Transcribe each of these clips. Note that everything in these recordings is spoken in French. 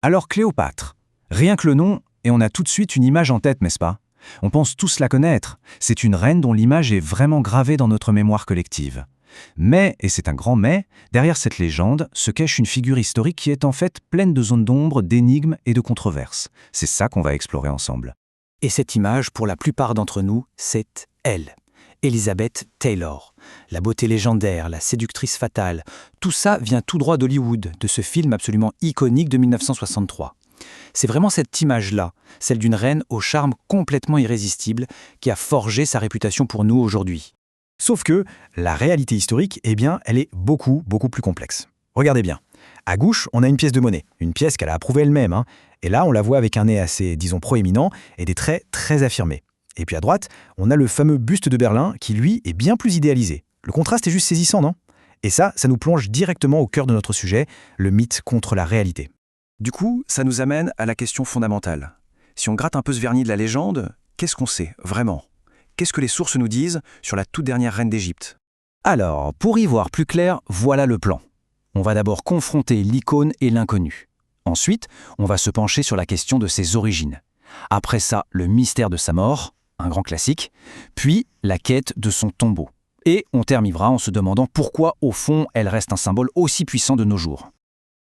Alors Cléopâtre, rien que le nom, et on a tout de suite une image en tête, n'est-ce pas? On pense tous la connaître. C'est une reine dont l'image est vraiment gravée dans notre mémoire collective. Mais, et c'est un grand mais, derrière cette légende se cache une figure historique qui est en fait pleine de zones d'ombre, d'énigmes et de controverses. C'est ça qu'on va explorer ensemble. Et cette image, pour la plupart d'entre nous, c'est elle. Elizabeth Taylor. La beauté légendaire, la séductrice fatale. Tout ça vient tout droit d'Hollywood, de ce film absolument iconique de 1963. C'est vraiment cette image-là, celle d'une reine au charme complètement irrésistible, qui a forgé sa réputation pour nous aujourd'hui. Sauf que la réalité historique, eh bien, elle est beaucoup plus complexe. Regardez bien. À gauche, on a une pièce de monnaie, une pièce qu'elle a approuvée elle-même, hein. Et là, on la voit avec un nez assez, disons, proéminent et des traits très affirmés. Et puis à droite, on a le fameux buste de Berlin qui, lui, est bien plus idéalisé. Le contraste est juste saisissant, non? Et ça nous plonge directement au cœur de notre sujet, le mythe contre la réalité. Du coup, ça nous amène à la question fondamentale. Si on gratte un peu ce vernis de la légende, qu'est-ce qu'on sait, vraiment? Qu'est-ce que les sources nous disent sur la toute dernière reine d'Égypte? Alors, pour y voir plus clair, voilà le plan. On va d'abord confronter l'icône et l'inconnu. Ensuite, on va se pencher sur la question de ses origines. Après ça, le mystère de sa mort, un grand classique, puis la quête de son tombeau. Et on terminera en se demandant pourquoi, au fond, elle reste un symbole aussi puissant de nos jours.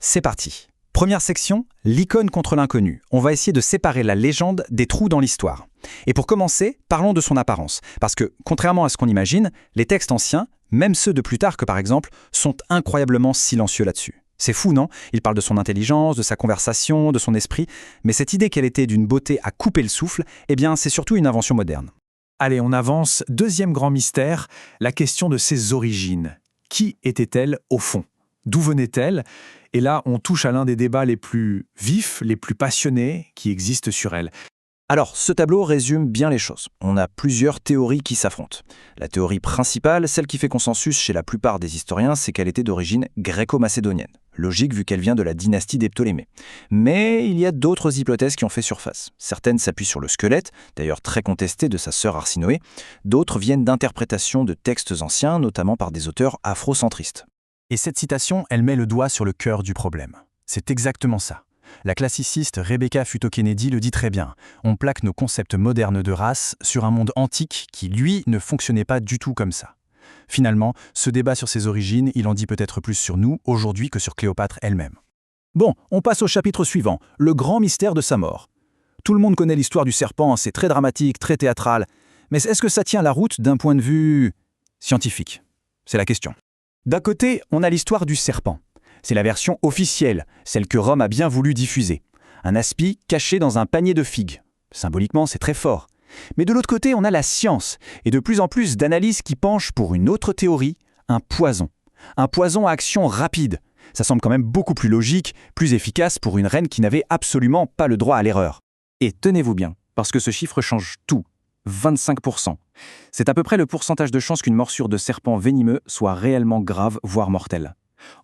C'est parti. Première section, l'icône contre l'inconnu. On va essayer de séparer la légende des trous dans l'histoire. Et pour commencer, parlons de son apparence. Parce que, contrairement à ce qu'on imagine, les textes anciens, même ceux de Plutarque par exemple, sont incroyablement silencieux là-dessus. C'est fou, non? Il parle de son intelligence, de sa conversation, de son esprit, mais cette idée qu'elle était d'une beauté à couper le souffle, eh bien, c'est surtout une invention moderne. Allez, on avance. Deuxième grand mystère, la question de ses origines. Qui était-elle au fond? D'où venait-elle? Et là, on touche à l'un des débats les plus vifs, les plus passionnés qui existent sur elle. Alors, ce tableau résume bien les choses. On a plusieurs théories qui s'affrontent. La théorie principale, celle qui fait consensus chez la plupart des historiens, c'est qu'elle était d'origine gréco-macédonienne. Logique vu qu'elle vient de la dynastie des Ptolémées. Mais il y a d'autres hypothèses qui ont fait surface. Certaines s'appuient sur le squelette, d'ailleurs très contesté de sa sœur Arsinoé. D'autres viennent d'interprétations de textes anciens, notamment par des auteurs afrocentristes. Et cette citation, elle met le doigt sur le cœur du problème. C'est exactement ça. La classiciste Rebecca Futo-Kennedy le dit très bien. On plaque nos concepts modernes de race sur un monde antique qui, lui, ne fonctionnait pas du tout comme ça. Finalement, ce débat sur ses origines, il en dit peut-être plus sur nous aujourd'hui que sur Cléopâtre elle-même. Bon, on passe au chapitre suivant, le grand mystère de sa mort. Tout le monde connaît l'histoire du serpent, c'est très dramatique, très théâtral. Mais est-ce que ça tient la route d'un point de vue scientifique? C'est la question. D'un côté, on a l'histoire du serpent. C'est la version officielle, celle que Rome a bien voulu diffuser. Un aspi caché dans un panier de figues. Symboliquement, c'est très fort. Mais de l'autre côté, on a la science, et de plus en plus d'analyses qui penchent pour une autre théorie, un poison. Un poison à action rapide. Ça semble quand même beaucoup plus logique, plus efficace pour une reine qui n'avait absolument pas le droit à l'erreur. Et tenez-vous bien, parce que ce chiffre change tout. 25%. C'est à peu près le pourcentage de chances qu'une morsure de serpent venimeux soit réellement grave, voire mortelle.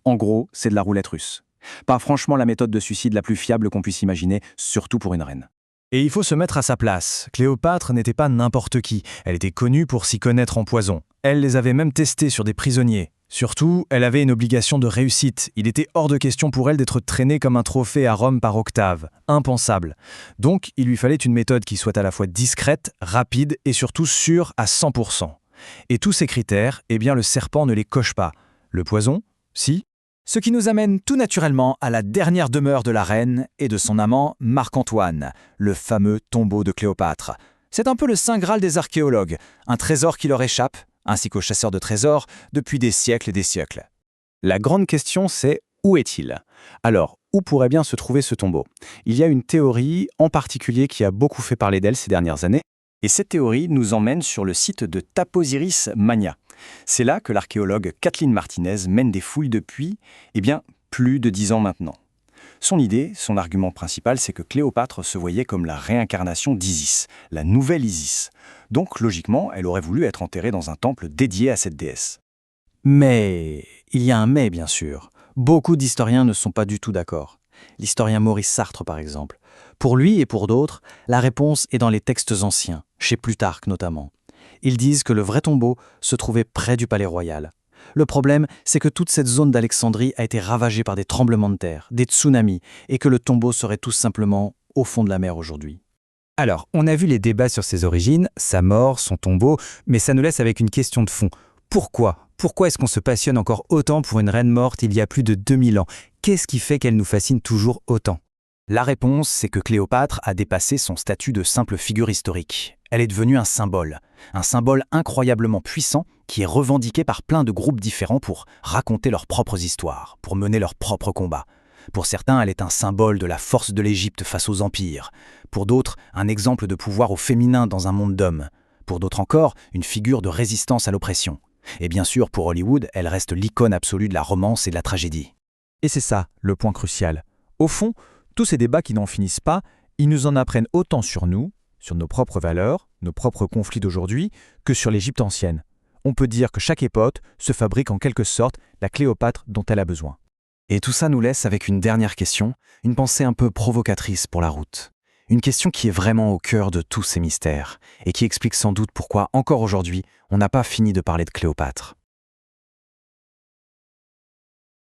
En gros, c'est de la roulette russe. Pas franchement la méthode de suicide la plus fiable qu'on puisse imaginer, surtout pour une reine. Et il faut se mettre à sa place. Cléopâtre n'était pas n'importe qui. Elle était connue pour s'y connaître en poison. Elle les avait même testés sur des prisonniers. Surtout, elle avait une obligation de réussite. Il était hors de question pour elle d'être traînée comme un trophée à Rome par Octave. Impensable. Donc, il lui fallait une méthode qui soit à la fois discrète, rapide et surtout sûre à 100%. Et tous ces critères, eh bien le serpent ne les coche pas. Le poison? Si. Ce qui nous amène tout naturellement à la dernière demeure de la reine et de son amant Marc-Antoine, le fameux tombeau de Cléopâtre. C'est un peu le saint graal des archéologues, un trésor qui leur échappe, ainsi qu'aux chasseurs de trésors, depuis des siècles et des siècles. La grande question, c'est où est-il? Alors, où pourrait bien se trouver ce tombeau? Il y a une théorie en particulier qui a beaucoup fait parler d'elle ces dernières années, et cette théorie nous emmène sur le site de Taposiris Mania. C'est là que l'archéologue Kathleen Martinez mène des fouilles depuis, plus de 10 ans maintenant. Son idée, son argument principal, c'est que Cléopâtre se voyait comme la réincarnation d'Isis, la nouvelle Isis. Donc, logiquement, elle aurait voulu être enterrée dans un temple dédié à cette déesse. Mais, il y a un mais bien sûr. Beaucoup d'historiens ne sont pas du tout d'accord. L'historien Maurice Sartre par exemple. Pour lui et pour d'autres, la réponse est dans les textes anciens, chez Plutarque notamment. Ils disent que le vrai tombeau se trouvait près du palais royal. Le problème, c'est que toute cette zone d'Alexandrie a été ravagée par des tremblements de terre, des tsunamis, et que le tombeau serait tout simplement au fond de la mer aujourd'hui. Alors, on a vu les débats sur ses origines, sa mort, son tombeau, mais ça nous laisse avec une question de fond. Pourquoi ? Pourquoi est-ce qu'on se passionne encore autant pour une reine morte il y a plus de 2000 ans ? Qu'est-ce qui fait qu'elle nous fascine toujours autant ? La réponse, c'est que Cléopâtre a dépassé son statut de simple figure historique. Elle est devenue un symbole incroyablement puissant qui est revendiqué par plein de groupes différents pour raconter leurs propres histoires, pour mener leurs propres combats. Pour certains, elle est un symbole de la force de l'Égypte face aux empires. Pour d'autres, un exemple de pouvoir au féminin dans un monde d'hommes. Pour d'autres encore, une figure de résistance à l'oppression. Et bien sûr, pour Hollywood, elle reste l'icône absolue de la romance et de la tragédie. Et c'est ça, le point crucial. Au fond, tous ces débats qui n'en finissent pas, ils nous en apprennent autant sur nous, sur nos propres valeurs, nos propres conflits d'aujourd'hui, que sur l'Égypte ancienne. On peut dire que chaque époque se fabrique en quelque sorte la Cléopâtre dont elle a besoin. Et tout ça nous laisse avec une dernière question, une pensée un peu provocatrice pour la route. Une question qui est vraiment au cœur de tous ces mystères, et qui explique sans doute pourquoi, encore aujourd'hui, on n'a pas fini de parler de Cléopâtre.